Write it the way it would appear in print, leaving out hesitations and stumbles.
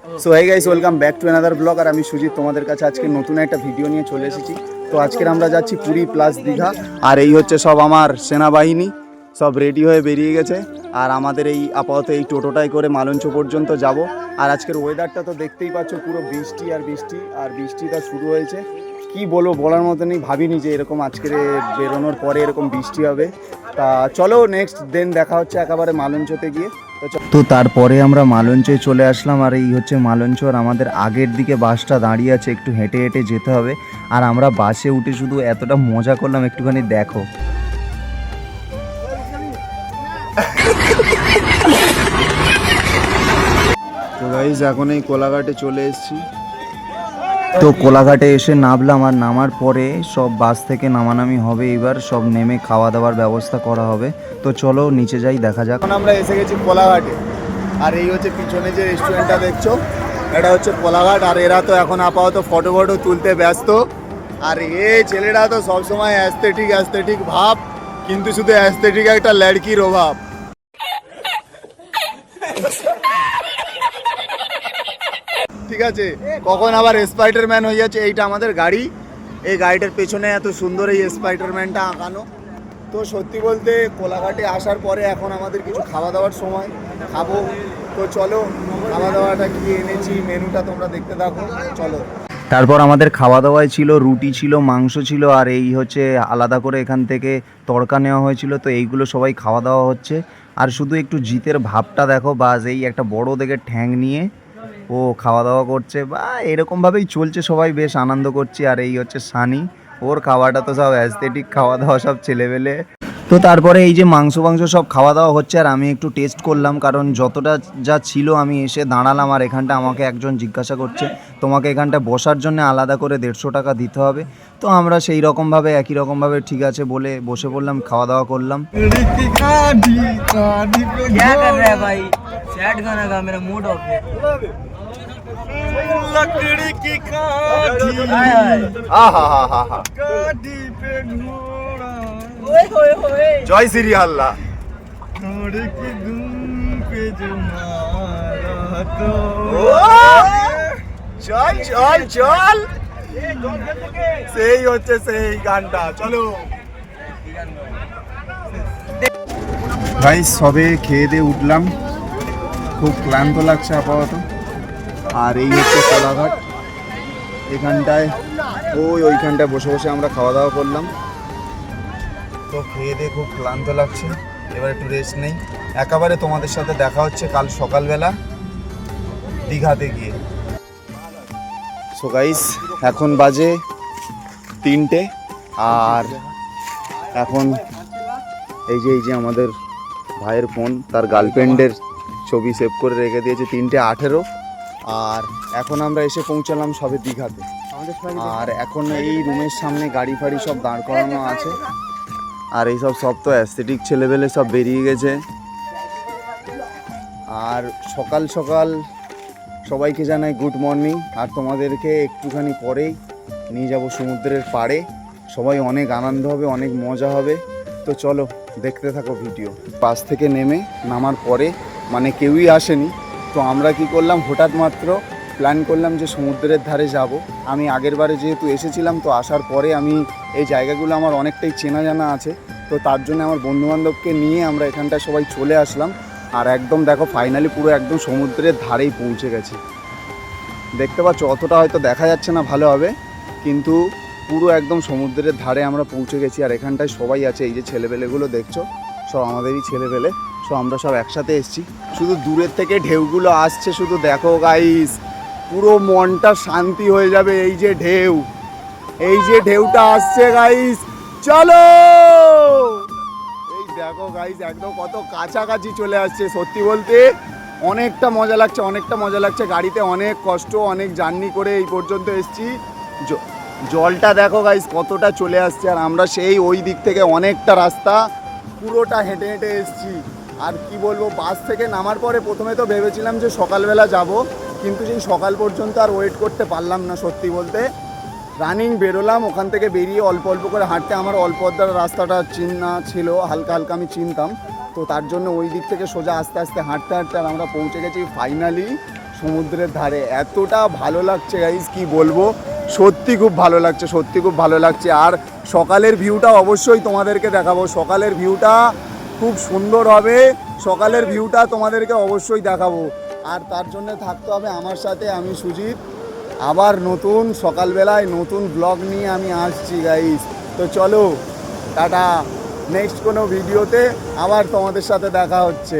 So hi guys, welcome back to another blog. আর আমি সুজিত তোমাদের কাছে আজকে নতুন একটা ভিডিও নিয়ে চলে এসেছি। তো আজকের আমরা যাচ্ছি পুরী প্লাস দীঘা। আর এই হচ্ছে সব আমার সেনাবাহিনী, সব রেডি হয়ে বেরিয়ে গেছে। আর আমাদের এই আপাতত এই টোটোটাই করে মালঞ্চ পর্যন্ত যাব। আর আজকের ওয়েদারটা তো দেখতেই পাচ্ছ, পুরো বৃষ্টি আর বৃষ্টি, আর বৃষ্টিটা শুরু হয়েছে। কি বলবো, বলার মতনই, ভাবিনি যে এরকম আজকের বেরোনোর পরে এরকম বৃষ্টি হবে। তা চলো নেক্সট দিন দেখা হচ্ছে একেবারে মালঞ্চতে গিয়ে। তো তারপরে আমরা মালঞ্চে চলে আসলাম। আর এই হচ্ছে মালঞ্চ, আর আমাদের আগের দিকে বাসটা দাঁড়িয়ে আছে, একটু হেঁটে হেঁটে যেতে হবে। আর আমরা বাসে উঠে শুধু এতটা মজা করলাম, একটুখানি দেখো। তো গাইস, এখন এই কোলাঘাটে চলে এসেছি। তো কোলাঘাটে এসে নামলাম, আর নামার পরে সব বাস থেকে নামানামি হবে। এবার সব নেমে খাওয়া দাওয়ার ব্যবস্থা করা হবে। তো চলো নিচে যাই, দেখা যাক। এখন আমরা এসে গেছি কোলাঘাটে। আর এই হচ্ছে পিছনে যে রেস্টুরেন্টটা দেখছো, এটা হচ্ছে কোলাঘাট। আর এরা তো এখন আপাতত ফটো তুলতে ব্যস্ত। আর এই ছেলেরা তো সবসময় অ্যাস্থেটিক ভাব, কিন্তু শুধু অ্যাস্থেটিক একটা লড়কির অভাব। ঠিক আছে, কখন আবার স্পাইডারম্যান হয়ে যাচ্ছে। এইটা আমাদের গাড়ি, এই গাড়িটার পেছনে এত সুন্দর এই স্পাইডারম্যানটা আঁকানো। তো সত্যি বলতে কোলাঘাটে আসার পরে এখন আমাদের কিছু খাওয়া দাওয়ার সময়, খাবো। তো চলো, খাওয়া দাওয়াটা কি এনেছি, মেনুটা তোমরা দেখতে থাকো, চলো। তারপর আমাদের খাওয়া দাওয়ায় ছিল রুটি, ছিল মাংস ছিল, আর এই হচ্ছে আলাদা করে এখান থেকে তড়কা নেওয়া হয়েছিল। তো এইগুলো সবাই খাওয়া দাওয়া হচ্ছে। আর শুধু একটু জিতের ভাবটা দেখো, বাস এই একটা বড় দেখে ঠ্যাং নিয়ে ও খাওয়া দাওয়া করছে, বা এরকমভাবেই চলছে, সবাই বেশ আনন্দ করছি। আর এই হচ্ছে সানি, ওর খাওয়াটা তো সব অ্যাস্থেটিক খাওয়া দাওয়া, সব ছেলেবেলে। তো তারপরে এই যে মাংস সব খাওয়া দাওয়া হচ্ছে, আর আমি একটু টেস্ট করলাম, কারণ যতটা যা ছিল আমি এসে দাঁড়ালাম। আর এখানটা আমাকে একজন জিজ্ঞাসা করছে, তোমাকে এখানটা বসার জন্য আলাদা করে 150 টাকা দিতে হবে। তো আমরা সেই রকমভাবে একই রকমভাবে ঠিক আছে বলে বসে পড়লাম, খাওয়া দাওয়া করলাম। জয় শ্রী আল্লাহ। চল চল চল, সেই হচ্ছে সেই গানটা, চলো ভাই। সবে খেয়ে দিয়ে উঠলাম, খুব ক্লান্ত লাগছে আপাতত। আর এই হচ্ছে কোলাঘাট, এখানটায় ওইখানটায় বসে বসে আমরা খাওয়া দাওয়া করলাম। তো খেয়ে দিয়ে খুব ক্লান্ত লাগছে, এবার একটু রেস্ট নেই। একেবারে তোমাদের সাথে দেখা হচ্ছে কাল সকালবেলা দীঘাতে গিয়ে। সো গাইস, এখন বাজে 3টে। আর এখন এই যে আমাদের ভাইয়ের ফোন, তার গার্লফ্রেন্ডের ছবি সেভ করে রেখে দিয়েছে, 3:18। আর এখন আমরা এসে পৌঁছালাম সবে দীঘাতে। আর এখন এই রুমের সামনে গাড়ি ফাড়ি সব দাঁড় করানো আছে। আর এইসব সব তো অ্যাস্থেটিক ছেলেবেলে সব বেরিয়ে গেছে। আর সকাল সকাল সবাইকে জানাই গুড মর্নিং। আর তোমাদেরকে একটুখানি পরেই নিয়ে যাব সমুদ্রের পাড়ে, সবাই অনেক আনন্দ হবে, অনেক মজা হবে। তো চলো দেখতে থাকো ভিডিও। বাস থেকে নামার পরে মানে কেউই আসেনি। তো আমরা কি করলাম, হঠাৎ মাত্র প্ল্যান করলাম যে সমুদ্রের ধারে যাব। আমি আগের বারে যেহেতু এসেছিলাম, তো আসার পরে আমি এই জায়গাগুলো আমার অনেকটাই চেনা জানা আছে। তো তার জন্য আমার বন্ধুবান্ধবকে নিয়ে আমরা এখানটায় সবাই চলে আসলাম। আর একদম দেখো, ফাইনালি পুরো একদম সমুদ্রের ধারেই পৌঁছে গেছি। দেখতে পাচ্ছ, অতটা হয়তো দেখা যাচ্ছে না ভালোভাবে, কিন্তু পুরো একদম সমুদ্রের ধারে আমরা পৌঁছে গেছি। আর এখানটায় সবাই আছে, এই যে ছেলেবেলেগুলো দেখছো, সব আমাদেরই ছেলেবেলে। সো আমরা সব একসাথে এসেছি, শুধু দূরের থেকে ঢেউগুলো আসছে, শুধু দেখো গাইস, পুরো মনটা শান্তি হয়ে যাবে। এই যে ঢেউটা আসছে গাইস, চলো। এই দেখো গাইস, একদম কত কাছাকাছি চলে আসছে। সত্যি বলতে অনেকটা মজা লাগছে। গাড়িতে অনেক কষ্ট, অনেক জার্নি করে এই পর্যন্ত এসেছি। জলটা দেখো গাইস কতটা চলে আসছে। আর আমরা সেই ওই দিক থেকে অনেকটা রাস্তা পুরোটা হেঁটে হেঁটে এসেছি। আর কি বলবো, বাস থেকে নামার পরে প্রথমে তো ভেবেছিলাম যে সকালবেলা যাব, কিন্তু সেই সকাল পর্যন্ত আর ওয়েট করতে পারলাম না। সত্যি বলতে রানিং বেরোলাম, ওখান থেকে বেরিয়ে অল্প অল্প করে হাঁটতে, আমার অল্প রাস্তাটা চিনা ছিল, হালকা হালকা আমি চিনতাম। তো তার জন্য ওই দিক থেকে সোজা আস্তে আস্তে হাঁটতে আর আমরা পৌঁছে গেছি ফাইনালি সমুদ্রের ধারে। এতটা ভালো লাগছে গাইস, কি বলবো, সত্যি খুব ভালো লাগছে, সত্যি খুব ভালো লাগছে। আর সকালের ভিউটা অবশ্যই তোমাদেরকে দেখাবো, সকালের ভিউটা খুব সুন্দর হবে, সকালের ভিউটা তোমাদেরকে অবশ্যই দেখাবো। আর তার জন্য থাকতে হবে আমার সাথে, আমি সুজিত। আবার নতুন সকালবেলায় নতুন ব্লগ নিয়ে আমি আসছি গাইস। তো চলো টাটা, নেক্সট কোনো ভিডিওতে আবার তোমাদের সাথে দেখা হচ্ছে।